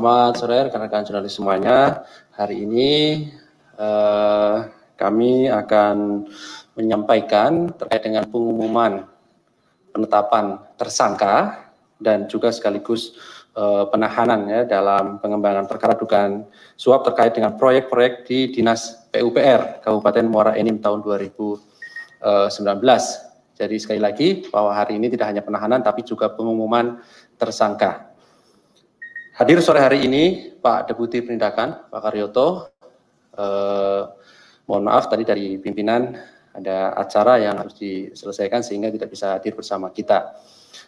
Selamat sore rekan-rekan jurnalis semuanya. Hari ini kami akan menyampaikan terkait dengan pengumuman penetapan tersangka dan juga sekaligus penahanan ya dalam pengembangan perkara dugaan suap terkait dengan proyek-proyek di Dinas PUPR Kabupaten Muara Enim tahun 2019. Jadi sekali lagi bahwa hari ini tidak hanya penahanan tapi juga pengumuman tersangka. Hadir sore hari ini Pak Deputi Penindakan, Pak Karyoto. Mohon maaf tadi dari pimpinan ada acara yang harus diselesaikan sehingga tidak bisa hadir bersama kita.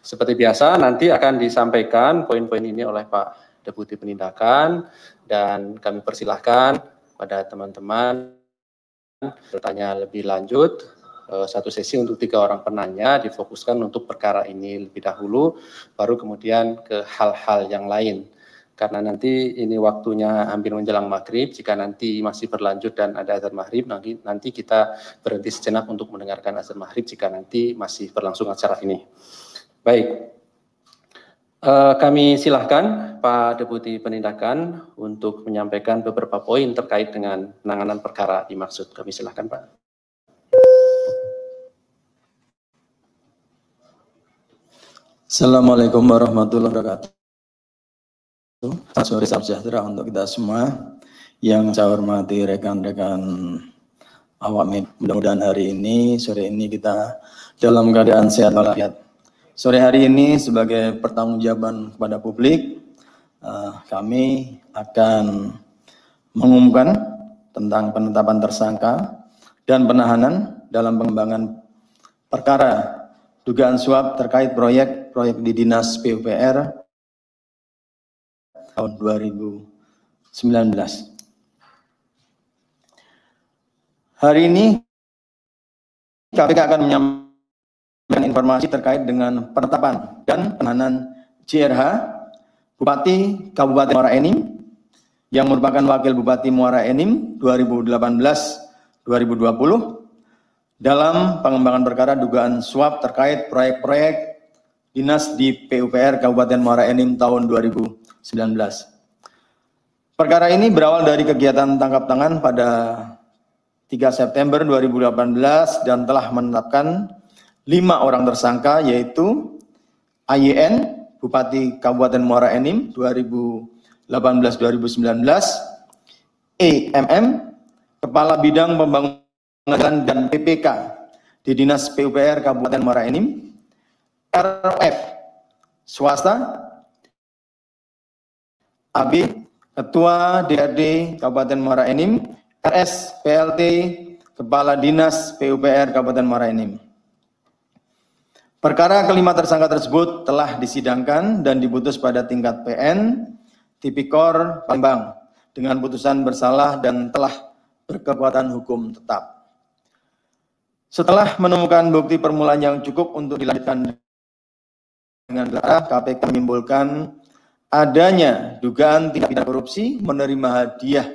Seperti biasa nanti akan disampaikan poin-poin ini oleh Pak Deputi Penindakan dan kami persilahkan pada teman-teman bertanya lebih lanjut. Satu sesi untuk 3 orang penanya difokuskan untuk perkara ini lebih dahulu, baru kemudian ke hal-hal yang lain. Karena nanti ini waktunya hampir menjelang maghrib, jika nanti masih berlanjut dan ada azan maghrib, nanti kita berhenti sejenak untuk mendengarkan azan maghrib jika nanti masih berlangsung acara ini. Baik, kami silahkan Pak Deputi Penindakan untuk menyampaikan beberapa poin terkait dengan penanganan perkara dimaksud. Kami silahkan Pak. Assalamualaikum warahmatullahi wabarakatuh. Selamat sore, salam sejahtera untuk kita semua. Yang saya hormati rekan-rekan awak, mudah-mudahan hari ini, sore ini kita dalam keadaan sehat walafiat. Sore hari ini sebagai pertanggungjawaban kepada publik, kami akan mengumumkan tentang penetapan tersangka dan penahanan dalam pengembangan perkara dugaan suap terkait proyek di Dinas PUPR tahun 2019. Hari ini KPK akan menyampaikan informasi terkait dengan penetapan dan penahanan JRH, Bupati Kabupaten Muara Enim, yang merupakan Wakil Bupati Muara Enim 2018-2020, dalam pengembangan perkara dugaan suap terkait proyek-proyek Dinas di PUPR Kabupaten Muara Enim tahun 2019. Perkara ini berawal dari kegiatan tangkap tangan pada 3 September 2018 dan telah menetapkan 5 orang tersangka, yaitu AYN, Bupati Kabupaten Muara Enim 2018-2019, EMM, Kepala Bidang Pembangunan dan PPK di Dinas PUPR Kabupaten Muara Enim, RF, swasta, AB, Ketua DRD Kabupaten Muara Enim, RS, PLT, Kepala Dinas PUPR Kabupaten Muara Enim. Perkara kelima tersangka tersebut telah disidangkan dan diputus pada tingkat PN, Tipikor, Palembang, dengan putusan bersalah dan telah berkekuatan hukum tetap. Setelah menemukan bukti permulaan yang cukup untuk dilanjutkan dengan gelar, KPK menyimpulkan adanya dugaan tindak pidana korupsi, menerima hadiah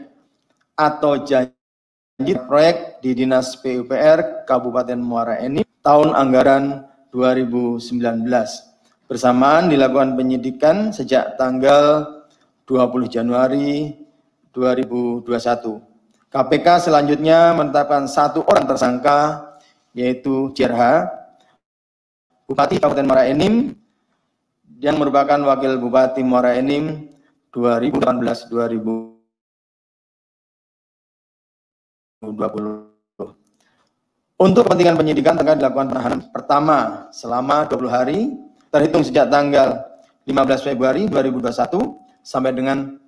atau janji proyek di Dinas PUPR Kabupaten Muara Enim tahun anggaran 2019. Bersamaan dilakukan penyidikan sejak tanggal 20 Januari 2021. KPK selanjutnya menetapkan 1 orang tersangka, yaitu JRH, Bupati Kabupaten Muara Enim, yang merupakan Wakil Bupati Muara Enim 2018-2020. Untuk kepentingan penyidikan tengah dilakukan penahanan pertama selama 20 hari terhitung sejak tanggal 15 Februari 2021 sampai dengan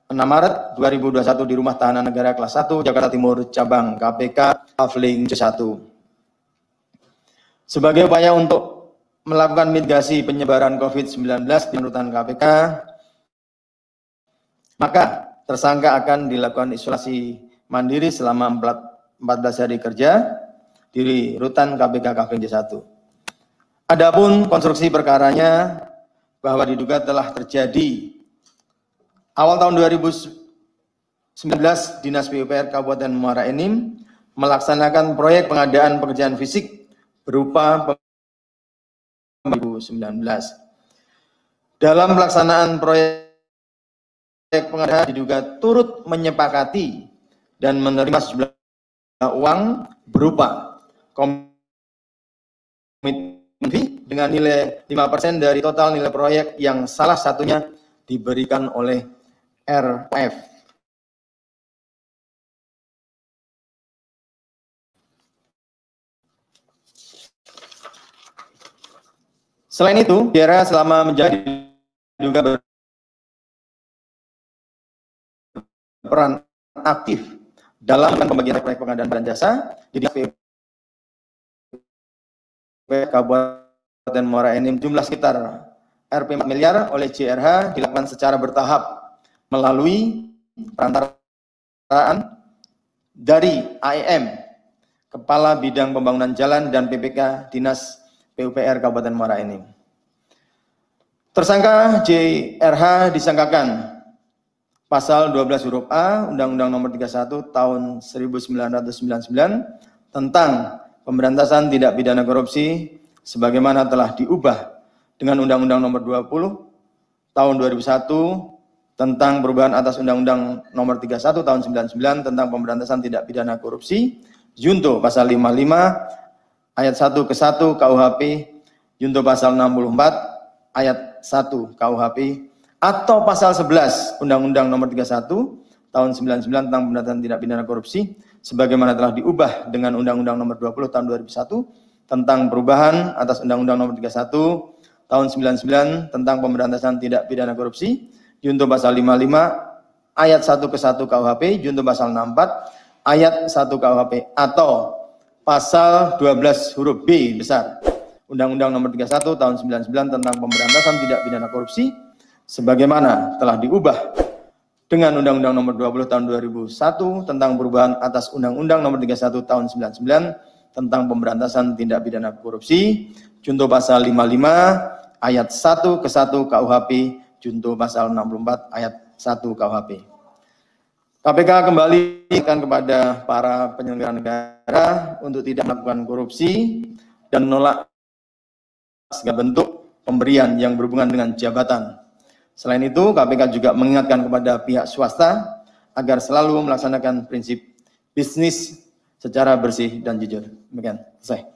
6 Maret 2021 di Rumah Tahanan Negara Kelas 1 Jakarta Timur Cabang KPK Pavling C1. Sebagai upaya untuk melakukan mitigasi penyebaran COVID-19 di rutan KPK, maka tersangka akan dilakukan isolasi mandiri selama 14 hari kerja di rutan KPK Pavling C1. Adapun konstruksi perkaranya bahwa diduga telah terjadi awal tahun 2019 Dinas PUPR Kabupaten Muara Enim melaksanakan proyek pengadaan pekerjaan fisik berupa 2019. Dalam pelaksanaan proyek pengadaan diduga turut menyepakati dan menerima sejumlah uang berupa komitmen fee dengan nilai 5% dari total nilai proyek yang salah satunya diberikan oleh RF. Selain itu, JRH selama menjadi diduga berperan aktif dalam pembagian proyek pengadaan barang jasa di Kabupaten Muara Enim jumlah sekitar Rp 4 miliar oleh JRH dilakukan secara bertahap melalui perantaraan dari AEM, Kepala Bidang Pembangunan Jalan dan PPK Dinas PUPR Kabupaten Muara Enim. Tersangka JRH disangkakan Pasal 12 huruf A Undang-Undang Nomor 31 Tahun 1999 tentang pemberantasan tindak pidana korupsi sebagaimana telah diubah dengan Undang-Undang Nomor 20 Tahun 2001 tentang perubahan atas Undang-Undang Nomor 31 Tahun 99 tentang pemberantasan tindak pidana korupsi, junto Pasal 55 Ayat 1 ke 1 KUHP, junto Pasal 64 Ayat 1 KUHP, atau Pasal 11 Undang-Undang Nomor 31 Tahun 99 tentang pemberantasan tindak pidana korupsi sebagaimana telah diubah dengan Undang-Undang Nomor 20 Tahun 2001 tentang perubahan atas Undang-Undang Nomor 31 Tahun 99 tentang pemberantasan tindak pidana korupsi, junto Pasal 55 Ayat 1 ke 1 KUHP, junto Pasal 64 Ayat 1 KUHP, atau Pasal 12 huruf B besar Undang-Undang Nomor 31 Tahun 99 tentang pemberantasan tindak pidana korupsi sebagaimana telah diubah dengan Undang-Undang Nomor 20 Tahun 2001 tentang perubahan atas Undang-Undang Nomor 31 Tahun 99 tentang pemberantasan tindak pidana korupsi, junto Pasal 55 Ayat 1 ke 1 KUHP, junto Pasal 64 Ayat 1 KUHP. KPK kembali kepada para penyelenggara negara untuk tidak melakukan korupsi dan menolak segala bentuk pemberian yang berhubungan dengan jabatan. Selain itu, KPK juga mengingatkan kepada pihak swasta agar selalu melaksanakan prinsip bisnis secara bersih dan jujur. Demikian, selesai.